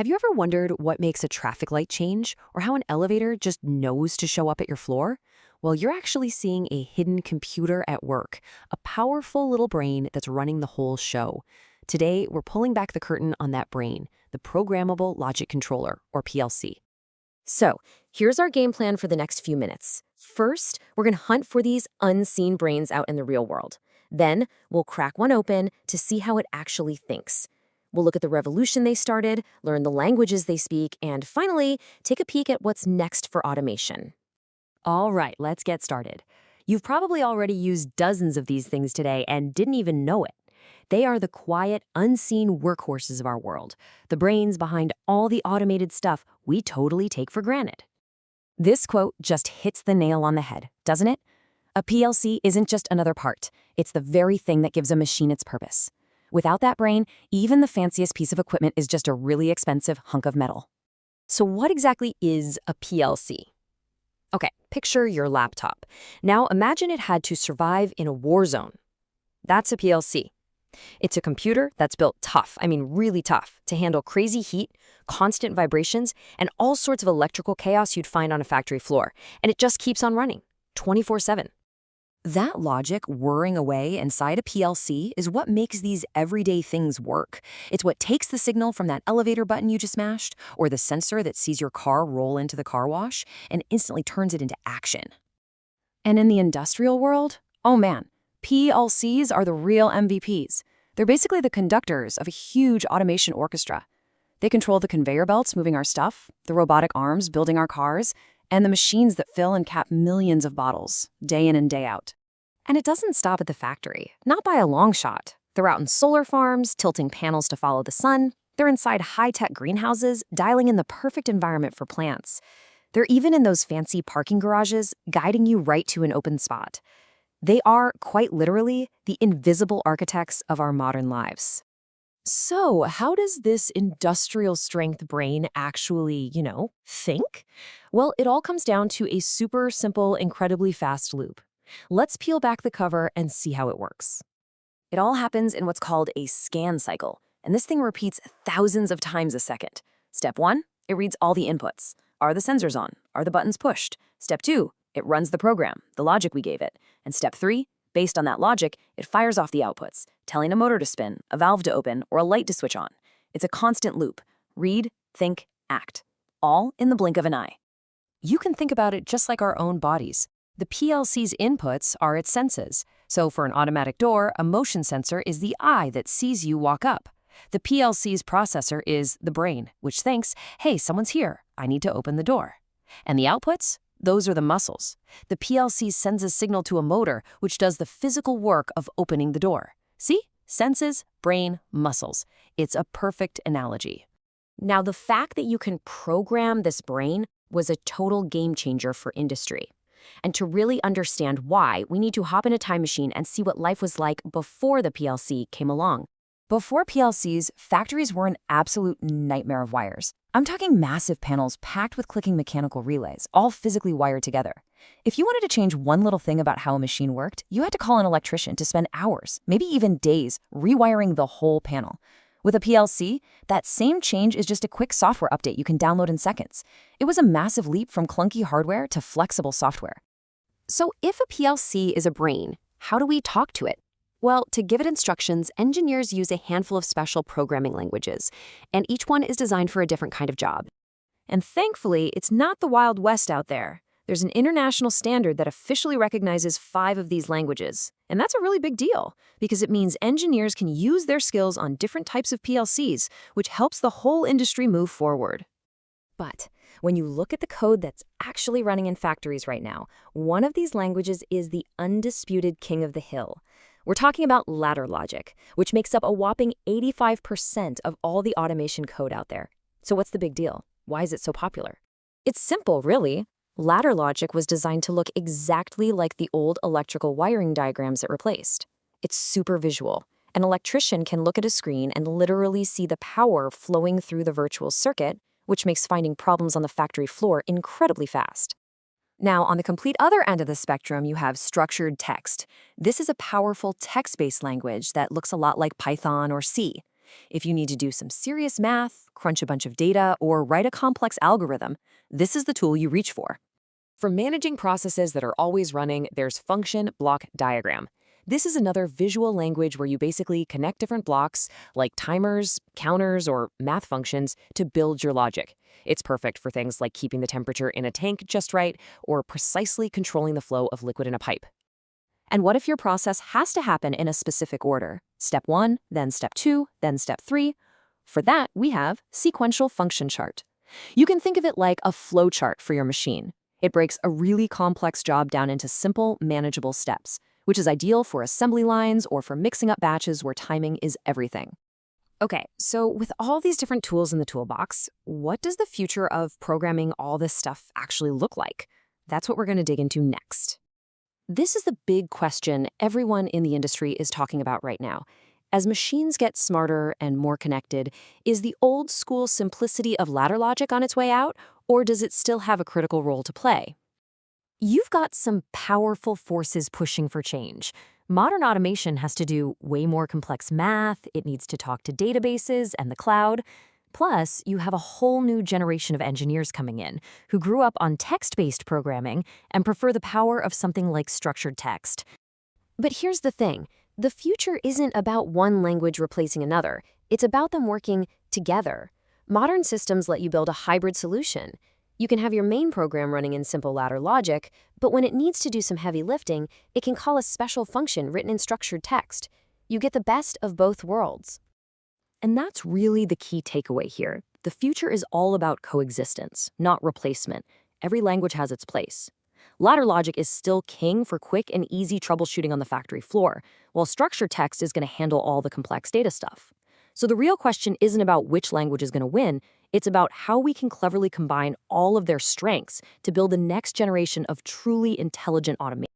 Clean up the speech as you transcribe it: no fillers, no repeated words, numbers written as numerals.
Have you ever wondered what makes a traffic light change or how an elevator just knows to show up at your floor? Well, you're actually seeing a hidden computer at work, a powerful little brain that's running the whole show. Today, we're pulling back the curtain on that brain, the Programmable Logic Controller, or PLC. So, here's our game plan for the next few minutes. First, we're going to hunt for these unseen brains out in the real world. Then, we'll crack one open to see how it actually thinks. We'll look at the revolution they started, learn the languages they speak, and finally, take a peek at what's next for automation. All right, let's get started. You've probably already used dozens of these things today and didn't even know it. They are the quiet, unseen workhorses of our world, the brains behind all the automated stuff we totally take for granted. This quote just hits the nail on the head, doesn't it? A PLC isn't just another part. It's the very thing that gives a machine its purpose. Without that brain, even the fanciest piece of equipment is just a really expensive hunk of metal. So what exactly is a PLC? Okay, picture your laptop. Now imagine it had to survive in a war zone. That's a PLC. It's a computer that's built tough, really tough, to handle crazy heat, constant vibrations, and all sorts of electrical chaos you'd find on a factory floor. And it just keeps on running, 24/7. That logic whirring away inside a PLC is what makes these everyday things work. It's what takes the signal from that elevator button you just smashed, or the sensor that sees your car roll into the car wash, and instantly turns it into action. And in the industrial world, oh man, PLCs are the real MVPs. They're basically the conductors of a huge automation orchestra. They control the conveyor belts moving our stuff, the robotic arms building our cars, and the machines that fill and cap millions of bottles, day in and day out. And it doesn't stop at the factory, not by a long shot. They're out in solar farms, tilting panels to follow the sun. They're inside high-tech greenhouses, dialing in the perfect environment for plants. They're even in those fancy parking garages, guiding you right to an open spot. They are, quite literally, the invisible architects of our modern lives. So, how does this industrial-strength brain actually, think? Well, it all comes down to a super simple, incredibly fast loop. Let's peel back the cover and see how it works. It all happens in what's called a scan cycle, and this thing repeats thousands of times a second. Step 1, it reads all the inputs. Are the sensors on? Are the buttons pushed? Step 2, it runs the program, the logic we gave it. And step 3, based on that logic, it fires off the outputs, telling a motor to spin, a valve to open, or a light to switch on. It's a constant loop. Read, think, act. All in the blink of an eye. You can think about it just like our own bodies. The PLC's inputs are its senses. So for an automatic door, a motion sensor is the eye that sees you walk up. The PLC's processor is the brain, which thinks, hey, someone's here. I need to open the door. And the outputs? Those are the muscles. The PLC sends a signal to a motor, which does the physical work of opening the door. See? Senses, brain, muscles. It's a perfect analogy. Now, the fact that you can program this brain was a total game changer for industry. And to really understand why, we need to hop in a time machine and see what life was like before the PLC came along. Before PLCs, factories were an absolute nightmare of wires. I'm talking massive panels packed with clicking mechanical relays, all physically wired together. If you wanted to change one little thing about how a machine worked, you had to call an electrician to spend hours, maybe even days, rewiring the whole panel. With a PLC, that same change is just a quick software update you can download in seconds. It was a massive leap from clunky hardware to flexible software. So if a PLC is a brain, how do we talk to it? Well, to give it instructions, engineers use a handful of special programming languages, and each one is designed for a different kind of job. And thankfully, it's not the Wild West out there. There's an international standard that officially recognizes 5 of these languages. And that's a really big deal, because it means engineers can use their skills on different types of PLCs, which helps the whole industry move forward. But when you look at the code that's actually running in factories right now, one of these languages is the undisputed king of the hill. We're talking about ladder logic, which makes up a whopping 85% of all the automation code out there. So what's the big deal? Why is it so popular? It's simple, really. Ladder logic was designed to look exactly like the old electrical wiring diagrams it replaced. It's super visual. An electrician can look at a screen and literally see the power flowing through the virtual circuit, which makes finding problems on the factory floor incredibly fast. Now, on the complete other end of the spectrum, you have structured text. This is a powerful text-based language that looks a lot like Python or C. If you need to do some serious math, crunch a bunch of data, or write a complex algorithm, this is the tool you reach for. For managing processes that are always running, there's function block diagram. This is another visual language where you basically connect different blocks, like timers, counters, or math functions, to build your logic. It's perfect for things like keeping the temperature in a tank just right, or precisely controlling the flow of liquid in a pipe. And what if your process has to happen in a specific order? Step 1, then step 2, then step 3. For that, we have sequential function chart. You can think of it like a flow chart for your machine. It breaks a really complex job down into simple, manageable steps, which is ideal for assembly lines or for mixing up batches where timing is everything. Okay, so with all these different tools in the toolbox, what does the future of programming all this stuff actually look like? That's what we're going to dig into next. This is the big question everyone in the industry is talking about right now. As machines get smarter and more connected, is the old school simplicity of ladder logic on its way out, or does it still have a critical role to play? You've got some powerful forces pushing for change. Modern automation has to do way more complex math, it needs to talk to databases and the cloud. Plus, you have a whole new generation of engineers coming in who grew up on text-based programming and prefer the power of something like structured text. But here's the thing. The future isn't about one language replacing another. It's about them working together. Modern systems let you build a hybrid solution. You can have your main program running in simple ladder logic, but when it needs to do some heavy lifting, it can call a special function written in structured text. You get the best of both worlds. And that's really the key takeaway here. The future is all about coexistence, not replacement. Every language has its place. Ladder logic is still king for quick and easy troubleshooting on the factory floor, while structured text is going to handle all the complex data stuff. So the real question isn't about which language is going to win, it's about how we can cleverly combine all of their strengths to build the next generation of truly intelligent automation.